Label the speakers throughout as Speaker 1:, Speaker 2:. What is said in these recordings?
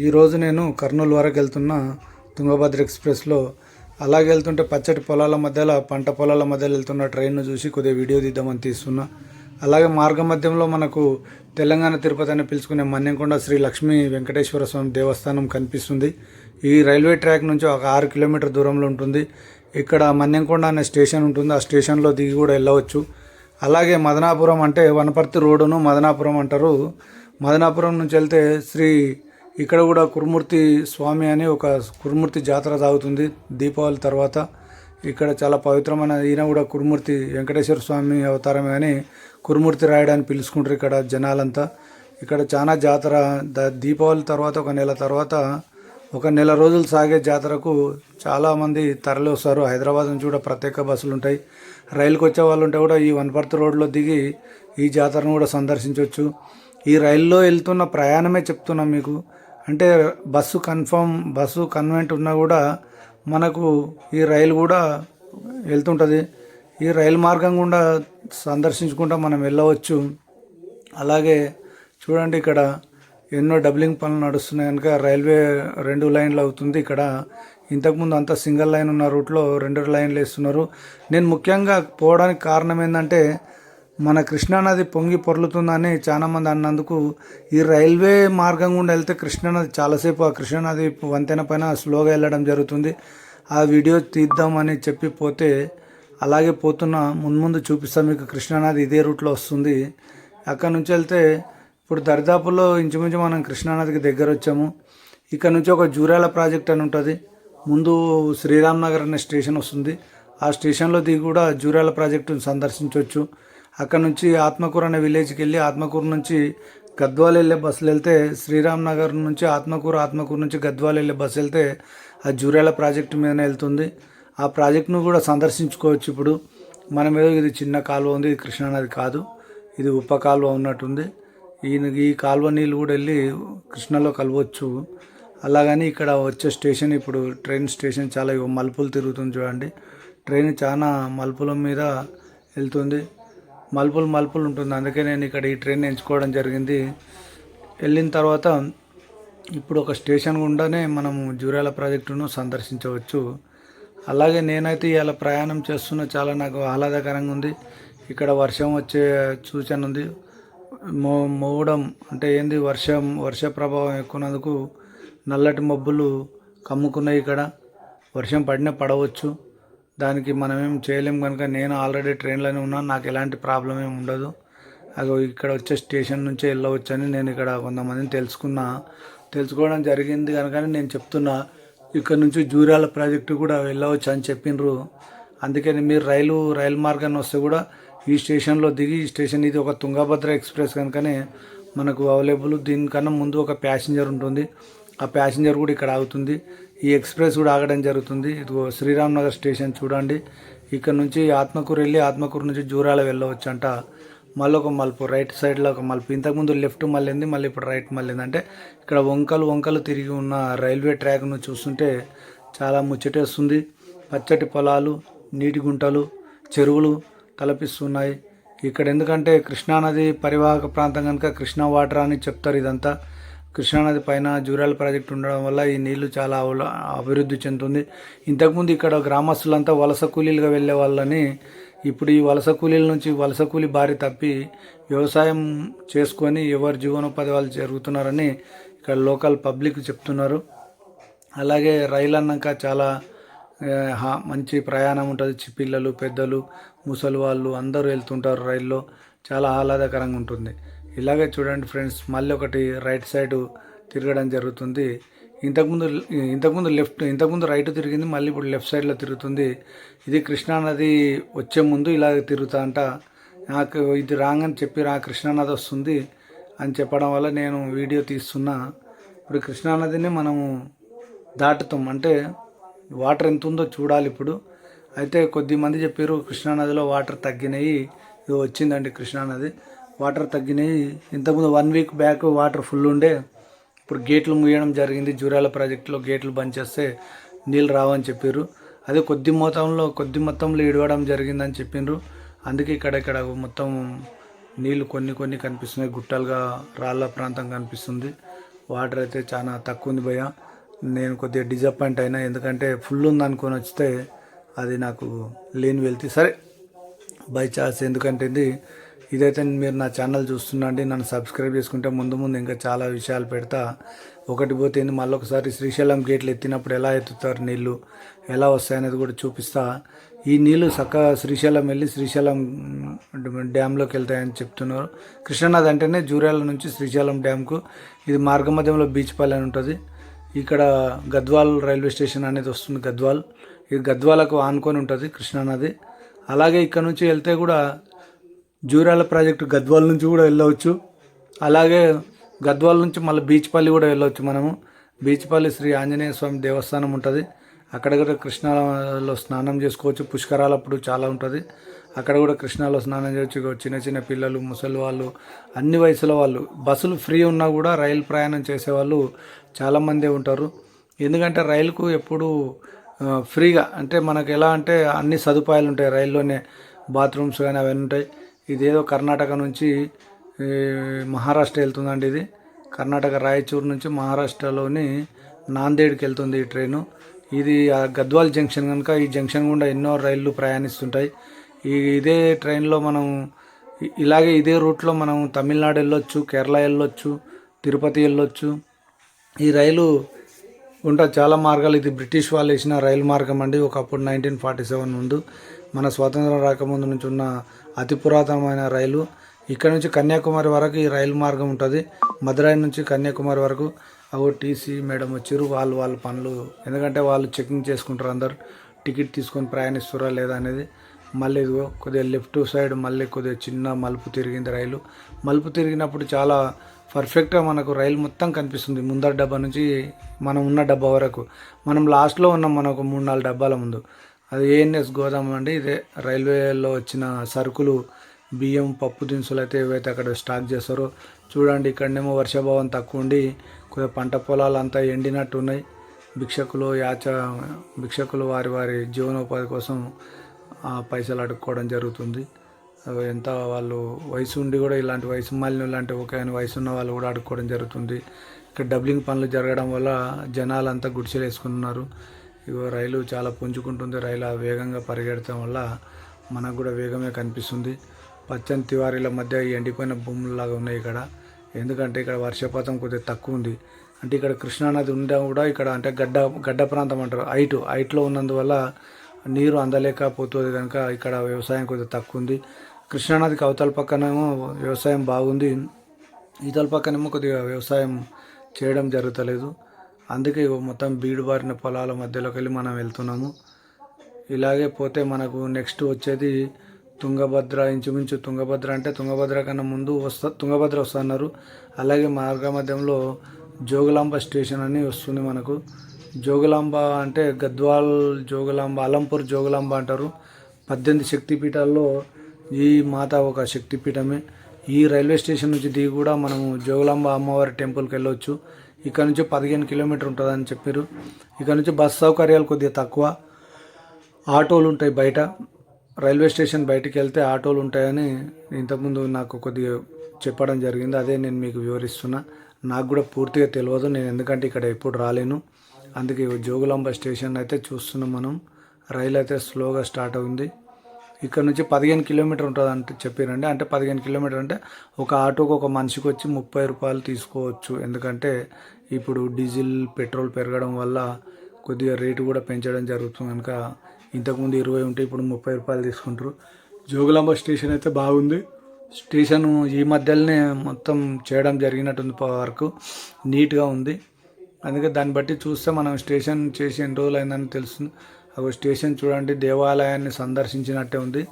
Speaker 1: ఈరోజు నేను కర్నూలు వరకు వెళ్తున్న తుంగభద్ర ఎక్స్ప్రెస్లో అలాగే వెళ్తుంటే పచ్చటి పొలాల మధ్యలో పంట పొలాల మధ్యలో వెళ్తున్న ట్రైన్ను చూసి కొద్దిగా వీడియో తీద్దామని తీస్తున్నా. అలాగే మార్గ మధ్యంలో మనకు తెలంగాణ తిరుపతి అని పిలుచుకునే మన్యంకొండ శ్రీ లక్ష్మీ వెంకటేశ్వర స్వామి దేవస్థానం కనిపిస్తుంది. ఈ రైల్వే ట్రాక్ నుంచి ఒక 6 కిలోమీటర్ దూరంలో ఉంటుంది. ఇక్కడ మన్యంకొండ అనే స్టేషన్ ఉంటుంది. ఆ స్టేషన్లో దిగి కూడా వెళ్ళవచ్చు. అలాగే మదనాపురం అంటే వనపర్తి రోడ్డును మదనాపురం అంటారు. మదనాపురం నుంచి వెళ్తే ఇక్కడ కూడా కురుమూర్తి స్వామి అని ఒక కురుమూర్తి జాతర సాగుతుంది దీపావళి తర్వాత. ఇక్కడ చాలా పవిత్రమైన ఈయన కూడా కురుమూర్తి వెంకటేశ్వర స్వామి అవతారమే అని కురుమూర్తి రాయడాన్ని పిలుచుకుంటారు ఇక్కడ జనాలంతా. ఇక్కడ చాలా జాతర దీపావళి తర్వాత ఒక నెల రోజులు సాగే జాతరకు చాలామంది తరలి వస్తారు. హైదరాబాద్ నుంచి కూడా ప్రత్యేక బస్సులు ఉంటాయి. రైలుకి వచ్చే వాళ్ళు ఉంటే కూడా ఈ వనపర్తి రోడ్లో దిగి ఈ జాతరను కూడా సందర్శించవచ్చు. ఈ రైల్లో వెళ్తున్న ప్రయాణమే చెప్తున్నాం మీకు. అంటే బస్సు కన్వెంట్ ఉన్నా కూడా మనకు ఈ రైలు కూడా వెళ్తుంటుంది. ఈ రైలు మార్గం గుండా సందర్శించుకుంటూ మనం వెళ్ళవచ్చు. అలాగే చూడండి, ఇక్కడ ఎన్నో డబ్లింగ్ పనులు నడుస్తున్నాయి కనుక రైల్వే 2 లైన్లు అవుతుంది. ఇక్కడ ఇంతకుముందు అంతా సింగిల్ లైన్ ఉన్న రూట్లో 2 లైన్లు వేస్తున్నారు. నేను ముఖ్యంగా పోవడానికి కారణం ఏంటంటే మన కృష్ణానది పొంగి పొర్లుతుందని చాలామంది అన్నందుకు ఈ రైల్వే మార్గం గుండా వెళ్తే కృష్ణానది చాలాసేపు ఆ కృష్ణానది వంతెన పైన స్లోగా వెళ్ళడం జరుగుతుంది. ఆ వీడియో తీద్దామని చెప్పి పోతే అలాగే పోతున్నా ముందు చూపిస్తాం మీకు. కృష్ణానది ఇదే రూట్లో వస్తుంది. అక్కడ నుంచి వెళ్తే ఇప్పుడు దరిదాపుల్లో ఇంచుమించు మనం కృష్ణానదికి దగ్గర వచ్చాము. ఇక్కడ నుంచి ఒక జూరాల ప్రాజెక్ట్ అని ఉంటుంది. ముందు శ్రీరామ్ నగర్ అనే స్టేషన్ వస్తుంది. ఆ స్టేషన్లో దిగి కూడా జూరాల ప్రాజెక్టును సందర్శించవచ్చు. అక్కడ నుంచి ఆత్మకూరు అనే విలేజ్కి వెళ్ళి ఆత్మకూరు నుంచి గద్వాల్ వెళ్ళే బస్సులు వెళ్తే శ్రీరామ్ నగర్ నుంచి ఆత్మకూరు నుంచి గద్వాల్ వెళ్ళే బస్సు వెళ్తే ఆ జూరాల ప్రాజెక్టు మీదనే వెళ్తుంది. ఆ ప్రాజెక్టును కూడా సందర్శించుకోవచ్చు. ఇప్పుడు మన మీద ఇది చిన్న కాలువ ఉంది, ఇది కృష్ణానది కాదు, ఇది ఉప కాలువ ఉన్నట్టుంది. ఈ కాలువ నీళ్ళు కూడా వెళ్ళి కృష్ణలో కలవచ్చు. అలాగని ఇక్కడ వచ్చే స్టేషన్ ఇప్పుడు ట్రైన్ స్టేషన్ చాలా మలుపులు తిరుగుతుంది చూడండి. ట్రైన్ చాలా మలుపుల మీద వెళ్తుంది. మలుపులు ఉంటుంది. అందుకే నేను ఇక్కడ ఈ ట్రైన్ ఎంచుకోవడం జరిగింది. వెళ్ళిన తర్వాత ఇప్పుడు ఒక స్టేషన్ గుండానే మనము జూరాల ప్రాజెక్టును సందర్శించవచ్చు. అలాగే నేనైతే ఇలా ప్రయాణం చేస్తున్న చాలా నాకు ఆహ్లాదకరంగా ఉంది. ఇక్కడ వర్షం వచ్చే సూచన ఉంది. మోవడం అంటే ఏంది, వర్ష ప్రభావం ఎక్కువనందుకు నల్లటి మబ్బులు కమ్ముకున్నాయి. ఇక్కడ వర్షం పడవచ్చు. దానికి మనమేం చేయలేం కనుక నేను ఆల్రెడీ ట్రైన్లోనే ఉన్నాను. నాకు ఎలాంటి ప్రాబ్లం ఏమి ఉండదు. అది ఇక్కడ వచ్చే స్టేషన్ నుంచే వెళ్ళవచ్చు అని నేను ఇక్కడ కొంతమందిని తెలుసుకోవడం జరిగింది కనుక నేను చెప్తున్నా. ఇక్కడ నుంచి జూరాల ప్రాజెక్టు కూడా వెళ్ళవచ్చు అని చెప్పిండ్రు. అందుకని మీరు రైలు మార్గాన్ని వస్తే కూడా ఈ స్టేషన్లో దిగి ఈ స్టేషన్ ఇది ఒక తుంగభద్ర ఎక్స్ప్రెస్ కనుకనే మనకు అవైలబుల్. దీనికన్నా ముందు ఒక ప్యాసింజర్ ఉంటుంది. ఆ ప్యాసింజర్ కూడా ఇక్కడ ఆగుతుంది. ఈ ఎక్స్ప్రెస్ కూడా ఆగడం జరుగుతుంది. ఇదిగో శ్రీరామ్ నగర్ స్టేషన్ చూడండి. ఇక్కడ నుంచి ఆత్మకూరు వెళ్ళి ఆత్మకూరు నుంచి జూరాల వెళ్ళవచ్చు అంట. మళ్ళీ ఒక మలుపు రైట్ సైడ్లో ఒక మలుపు. ఇంతకుముందు లెఫ్ట్ మళ్ళీంది, మళ్ళీ ఇప్పుడు రైట్ మళ్ళీంది. అంటే ఇక్కడ వంకలు తిరిగి ఉన్న రైల్వే ట్రాక్ను చూస్తుంటే చాలా ముచ్చటేస్తుంది. పచ్చటి పొలాలు, నీటి గుంటలు, చెరువులు తలపిస్తున్నాయి ఇక్కడ. ఎందుకంటే కృష్ణానది పరివాహక ప్రాంతం కనుక కృష్ణా వాటర్ అని చెప్తారు. ఇదంతా కృష్ణానది పైన జూరాల ప్రాజెక్టు ఉండడం వల్ల ఈ నీళ్లు చాలా అభివృద్ధి చెందుతుంది. ఇంతకుముందు ఇక్కడ గ్రామస్తులంతా వలస కూలీలుగా వెళ్ళే వాళ్ళని ఇప్పుడు ఈ వలస కూలీల నుంచి వలస కూలీ బారి తప్పి వ్యవసాయం చేసుకొని ఎవరి జీవనోపాధి వాళ్ళు జరుగుతున్నారని ఇక్కడ లోకల్ పబ్లిక్ చెప్తున్నారు. అలాగే రైలు అన్నాక చాలా మంచి ప్రయాణం ఉంటుంది. పిల్లలు, పెద్దలు, ముసలి వాళ్ళు అందరూ వెళ్తుంటారు రైల్లో. చాలా ఆహ్లాదకరంగా ఉంటుంది. ఇలాగే చూడండి ఫ్రెండ్స్, మళ్ళీ ఒకటి రైట్ సైడ్ తిరగడం జరుగుతుంది. ఇంతకుముందు రైట్ తిరిగింది, మళ్ళీ ఇప్పుడు లెఫ్ట్ సైడ్లో తిరుగుతుంది. ఇది కృష్ణానది వచ్చే ముందు ఇలా తిరుగుతా అంట. నాకు ఇది రాంగ్ అని చెప్పి కృష్ణానది వస్తుంది అని చెప్పడం వల్ల నేను వీడియో తీస్తున్నా. ఇప్పుడు కృష్ణానదిని మనము దాటుతాం. అంటే వాటర్ ఎంత ఉందో చూడాలి ఇప్పుడు. అయితే కొద్దిమంది చెప్పారు కృష్ణానదిలో వాటర్ తగ్గినాయి, ఇది వచ్చిందండి కృష్ణానది వాటర్ తగ్గినాయి. ఇంతకుముందు 1 వీక్ బ్యాక్ వాటర్ ఫుల్ ఉండే. ఇప్పుడు గేట్లు మూయడం జరిగింది. జూరాల ప్రాజెక్టులో గేట్లు బంద్ చేస్తే నీళ్ళు రావని చెప్పారు. అదే కొద్ది మొత్తంలో ఇడవడం జరిగిందని చెప్పిండ్రు. అందుకే ఇక్కడ మొత్తం నీళ్ళు కొన్ని కనిపిస్తున్నాయి. గుట్టలుగా రాళ్ళ ప్రాంతం కనిపిస్తుంది. వాటర్ అయితే చాలా తక్కువ ఉంది భయ్య. నేను కొద్దిగా డిసప్పాయింట్ అయినా, ఎందుకంటే ఫుల్ ఉంది అనుకొని వస్తే అది నాకు లేని వెళ్తే సరే బై ఛాన్స్. ఎందుకంటే ఇదైతే మీరు నా ఛానల్ చూస్తున్నాండి, నన్ను సబ్స్క్రైబ్ చేసుకుంటే ముందు ముందు ఇంకా చాలా విషయాలు పెడతా. ఒకటి పోతే మళ్ళీ ఒకసారి శ్రీశైలం గేట్లు ఎత్తినప్పుడు ఎలా ఎత్తుతారు, నీళ్ళు ఎలా వస్తాయనేది కూడా చూపిస్తా. ఈ నీళ్ళు చక్కగా శ్రీశైలం వెళ్ళి శ్రీశైలం డ్యాంలోకి వెళ్తాయని చెప్తున్నారు. కృష్ణానది అంటేనే జూరాల నుంచి శ్రీశైలం డ్యాంకు. ఇది మార్గ మధ్యంలో బీచ్పల్లి అని ఉంటుంది. ఇక్కడ గద్వాల్ రైల్వే స్టేషన్ అనేది వస్తుంది. గద్వాల్, ఇది గద్వాలకు ఆనుకొని ఉంటుంది కృష్ణానది. అలాగే ఇక్కడ నుంచి వెళ్తే కూడా జూరాల ప్రాజెక్టు గద్వాల్ నుంచి కూడా వెళ్ళవచ్చు. అలాగే గద్వాల్ నుంచి మళ్ళీ బీచ్పల్లి కూడా వెళ్ళవచ్చు. మనము బీచ్పల్లి శ్రీ ఆంజనేయ స్వామి దేవస్థానం ఉంటుంది. అక్కడ కూడా కృష్ణాలో స్నానం చేసుకోవచ్చు. పుష్కరాలప్పుడు చాలా ఉంటుంది. అక్కడ కూడా కృష్ణాలో స్నానం చేయవచ్చు. చిన్న చిన్న పిల్లలు, ముసలి వాళ్ళు, అన్ని వయసుల వాళ్ళు. బస్సులు ఫ్రీ ఉన్నా కూడా రైలు ప్రయాణం చేసేవాళ్ళు చాలామంది ఉంటారు. ఎందుకంటే రైలుకు ఎప్పుడు ఫ్రీగా, అంటే మనకు ఎలా అంటే అన్ని సదుపాయాలు ఉంటాయి రైల్లోనే. బాత్రూమ్స్ కానీ అవన్నీ ఉంటాయి. ఇదేదో కర్ణాటక నుంచి మహారాష్ట్ర వెళ్తుందండి. ఇది కర్ణాటక రాయచూరు నుంచి మహారాష్ట్రలోని నాందేడ్కి వెళ్తుంది ఈ ట్రైను. ఇది గద్వాల్ జంక్షన్ కనుక ఈ జంక్షన్ గుండా ఎన్నో రైళ్ళు ప్రయాణిస్తుంటాయి. ఇదే ట్రైన్లో మనం ఇలాగే ఇదే రూట్లో మనం తమిళనాడు వెళ్ళొచ్చు, కేరళ వెళ్ళొచ్చు, తిరుపతి వెళ్ళొచ్చు. ఈ రైలు ఉంటుంది చాలా మార్గాలు. ఇది బ్రిటిష్ వాళ్ళు వేసిన రైలు మార్గం అండి. ఒకప్పుడు 1947 ముందు, మన స్వాతంత్రం రాకముందు నుంచి ఉన్న అతి పురాతనమైన రైలు. ఇక్కడ నుంచి కన్యాకుమారి వరకు ఈ రైలు మార్గం ఉంటుంది. మదురై నుంచి కన్యాకుమారి వరకు. టీసీ మేడం వచ్చారు, వాళ్ళ పనులు, ఎందుకంటే వాళ్ళు చెకింగ్ చేసుకుంటారు అందరు టికెట్ తీసుకొని ప్రయాణిస్తారా లేదా అనేది. మళ్ళీ ఇదిగో కొద్దిగా లెఫ్ట్ సైడ్ మళ్ళీ కొద్దిగా చిన్న మలుపు తిరిగింది రైలు. మలుపు తిరిగినప్పుడు చాలా పర్ఫెక్ట్గా మనకు రైలు మొత్తం కనిపిస్తుంది. ముందర డబ్బా నుంచి మనం ఉన్న డబ్బా వరకు. మనం లాస్ట్లో ఉన్నాం, మనకు 3-4 డబ్బాల ముందు. అది ఏఎన్ఎస్ గోదాం అండి. ఇదే రైల్వేలో వచ్చిన సరుకులు, బియ్యం, పప్పు దినుసులు అయితే ఏవైతే అక్కడ స్టాక్ చేస్తారో చూడండి. ఇక్కడనేమో వర్షాభావం తక్కువ ఉండి కొద్దిగా పంట పొలాలు అంతా ఎండినట్టు ఉన్నాయి. భిక్షకులు వారి జీవనోపాధి కోసం పైసలు అడుక్కోవడం జరుగుతుంది. ఎంత వాళ్ళు వయసు ఉండి కూడా ఇలాంటి వయసు మాలిన ఇలాంటి ఒక వయసు ఉన్న వాళ్ళు కూడా అడుక్కోవడం జరుగుతుంది. ఇక్కడ డబ్లింగ్ పనులు జరగడం వల్ల జనాలు అంతా గుడిసెలు వేసుకున్నారు. ఇగో రైలు చాలా పుంజుకుంటుంది. రైలు వేగంగా పరిగెడటం వల్ల మనకు కూడా వేగమే కనిపిస్తుంది. పచ్చని తివారీల మధ్య ఎండిపోయిన భూములలాగా ఉన్నాయి ఇక్కడ. ఎందుకంటే ఇక్కడ వర్షపాతం కొద్దిగా తక్కువ ఉంది. అంటే ఇక్కడ కృష్ణానది ఉండా కూడా ఇక్కడ అంటే గడ్డ ప్రాంతం అంటారు. హైట్లో ఉన్నందువల్ల నీరు అందలేకపోతుంది కనుక ఇక్కడ వ్యవసాయం కొద్దిగా తక్కువ ఉంది. కృష్ణానదికి అవతల పక్కనేమో వ్యవసాయం బాగుంది, ఇతల పక్కనేమో కొద్దిగా వ్యవసాయం చేయడం జరుగుతలేదు. అందుకే మొత్తం బీడు బారిన పొలాల మధ్యలోకి వెళ్ళి మనం వెళ్తున్నాము. ఇలాగే పోతే మనకు నెక్స్ట్ వచ్చేది తుంగభద్ర. ఇంచుమించు తుంగభద్ర అంటే తుంగభద్ర కన్నా ముందు తుంగభద్ర వస్తున్నారు. అలాగే మార్గ మధ్యంలో జోగులాంబ స్టేషన్ అని వస్తుంది మనకు. జోగులాంబ అంటే గద్వాల్ జోగులాంబ, అలంపూర్ జోగులాంబ అంటారు. 18 శక్తిపీఠాల్లో ఈ మాత ఒక శక్తిపీఠమే. ఈ రైల్వే స్టేషన్ నుంచి దిగి కూడా మనము జోగులాంబ అమ్మవారి టెంపుల్కి వెళ్ళవచ్చు. ఇక్కడ నుంచి 15 కిలోమీటర్ ఉంటుందని చెప్పారు. ఇక్కడ నుంచి బస్ సౌకర్యాలు కొద్దిగా తక్కువ. ఆటోలు ఉంటాయి బయట, రైల్వే స్టేషన్ బయటికి వెళ్తే ఆటోలు ఉంటాయని ఇంతకుముందు నాకు కొద్దిగా చెప్పడం జరిగింది. అదే నేను మీకు వివరిస్తున్నా. నాకు కూడా పూర్తిగా తెలియదు, నేను ఎందుకంటే ఇక్కడ ఎప్పుడు రాలేను. అందుకే జోగులాంబ స్టేషన్ అయితే చూస్తున్నాం మనం. రైలు అయితే స్లోగా స్టార్ట్ అవుతుంది. ఇక్కడ నుంచి 15 కిలోమీటర్ ఉంటుంది అంటే చెప్పారండి. అంటే 15 కిలోమీటర్ అంటే ఒక ఆటోకి ఒక మనిషికి వచ్చి 30 రూపాయలు తీసుకోవచ్చు. ఎందుకంటే ఇప్పుడు డీజిల్, పెట్రోల్ పెరగడం వల్ల కొద్దిగా రేటు కూడా పెంచడం జరుగుతుంది కనుక ఇంతకుముందు 20 ఉంటే ఇప్పుడు 30 రూపాయలు తీసుకుంటారు. జోగులాంబ స్టేషన్ అయితే బాగుంది. స్టేషన్ ఈ మధ్యలోనే మొత్తం చేయడం జరిగినట్టుంది, వరకు నీట్గా ఉంది. అందుకే దాన్ని బట్టి చూస్తే మనం స్టేషన్ చేసి ఎన్ని రోజులు అయిందని తెలుస్తుంది. అవి స్టేషన్ చూడండి, దేవాలయాన్ని సందర్శించినట్టే ఉంది.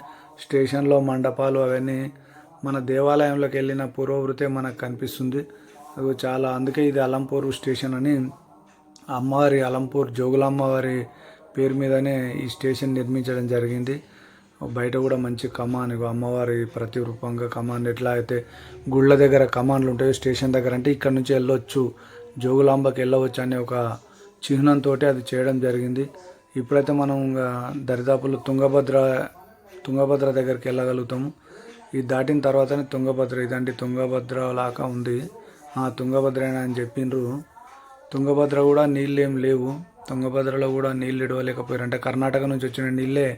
Speaker 1: స్టేషన్లో మండపాలు అవన్నీ మన దేవాలయంలోకి వెళ్ళిన పూర్వవృతే మనకు కనిపిస్తుంది. అవి చాలా, అందుకే ఇది అలంపూర్ స్టేషన్ అని అమ్మవారి అలంపూర్ జోగులామ్మవారి పేరు మీదనే ఈ స్టేషన్ నిర్మించడం జరిగింది. బయట కూడా మంచి కమాన్, అమ్మవారి ప్రతిరూపంగా కమాన్, ఎట్లా అయితే గుళ్ళ దగ్గర కమాన్లు ఉంటాయో స్టేషన్ దగ్గర, అంటే ఇక్కడ నుంచి వెళ్ళొచ్చు, జోగులాంబకి వెళ్ళవచ్చు అనే ఒక చిహ్నంతో అది చేయడం జరిగింది. ఇప్పుడైతే మనం దరిదాపులు తుంగభద్ర దగ్గరికి వెళ్ళగలుగుతాము. ఇది దాటిన తర్వాతనే తుంగభద్ర, ఇదంటే తుంగభద్ర లాగా ఉంది. తుంగభద్రేనా అని చెప్పిండ్రు. తుంగభద్ర కూడా నీళ్ళు ఏం లేవు. తుంగభద్రలో కూడా నీళ్ళు ఇడవలేకపోయారు. అంటే కర్ణాటక నుంచి వచ్చిన నీళ్ళే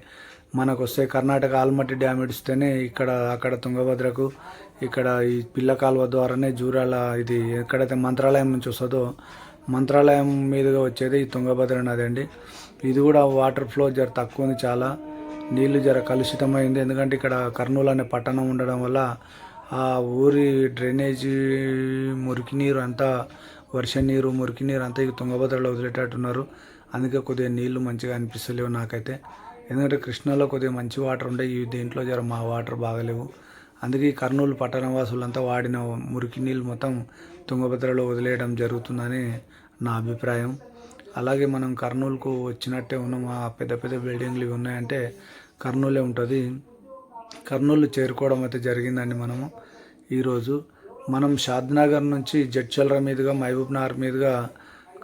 Speaker 1: మనకు వస్తాయి. కర్ణాటక ఆల్మట్టి డ్యామ్ ఇడిస్తేనే అక్కడ తుంగభద్రకు, ఇక్కడ ఈ పిల్ల కాలువ ద్వారానే జూరాల ఇది ఎక్కడైతే మంత్రాలయం నుంచి వస్తుందో మంత్రాలయం మీదుగా వచ్చేది ఈ తుంగభద్ర నది అండి. ఇది కూడా వాటర్ ఫ్లో జర తక్కువ ఉంది, చాలా నీళ్లు జర కలుషితమైంది. ఎందుకంటే ఇక్కడ కర్నూలు అనే పట్టణం ఉండడం వల్ల ఆ ఊరి డ్రైనేజీ మురికి నీరు అంతా, వర్ష నీరు మురికి నీరు అంతా ఈ తుంగభద్రలో వదిలేటట్టున్నారు. అందుకే కొద్దిగా నీళ్లు మంచిగా అనిపిస్తలేవు నాకైతే. ఎందుకంటే కృష్ణాలో కొద్దిగా మంచి వాటర్ ఉండే, ఈ దీంట్లో జర మా వాటర్ బాగలేవు. అందుకే ఈ కర్నూలు పట్టణ వాసులంతా వాడిన మురికి నీళ్ళు మొత్తం తుంగభద్రలో వదిలేయడం జరుగుతుందని నా అభిప్రాయం. అలాగే మనం కర్నూలుకు వచ్చినట్టే ఉన్నాం. ఆ పెద్ద పెద్ద బిల్డింగ్లు ఇవి ఉన్నాయంటే కర్నూలే ఉంటుంది. కర్నూలు చేరుకోవడం అయితే జరిగిందండి. ఈరోజు మనం షాద్నగర్ నుంచి జడ్చల్రా మీదుగా మహబూబ్ నగర్ మీదుగా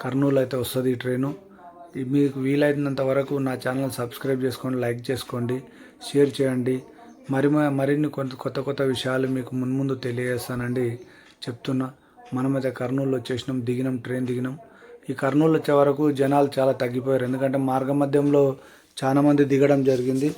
Speaker 1: కర్నూలు అయితే వస్తుంది ఈ ట్రైను. మీకు వీలైనంత వరకు నా ఛానల్ సబ్స్క్రైబ్ చేసుకోండి, లైక్ చేసుకోండి, షేర్ చేయండి. మరిన్ని కొత్త విషయాలు మీకు మున్ముందు తెలియజేస్తానండి. చెప్తున్నా, మనమైతే కర్నూలు వచ్చేసినాం, ట్రైన్ దిగినాం. ఈ కర్నూలు వచ్చే వరకు జనాలు చాలా తగ్గిపోయారు. ఎందుకంటే మార్గ మధ్యంలో చాలా మంది దిగడం జరిగింది.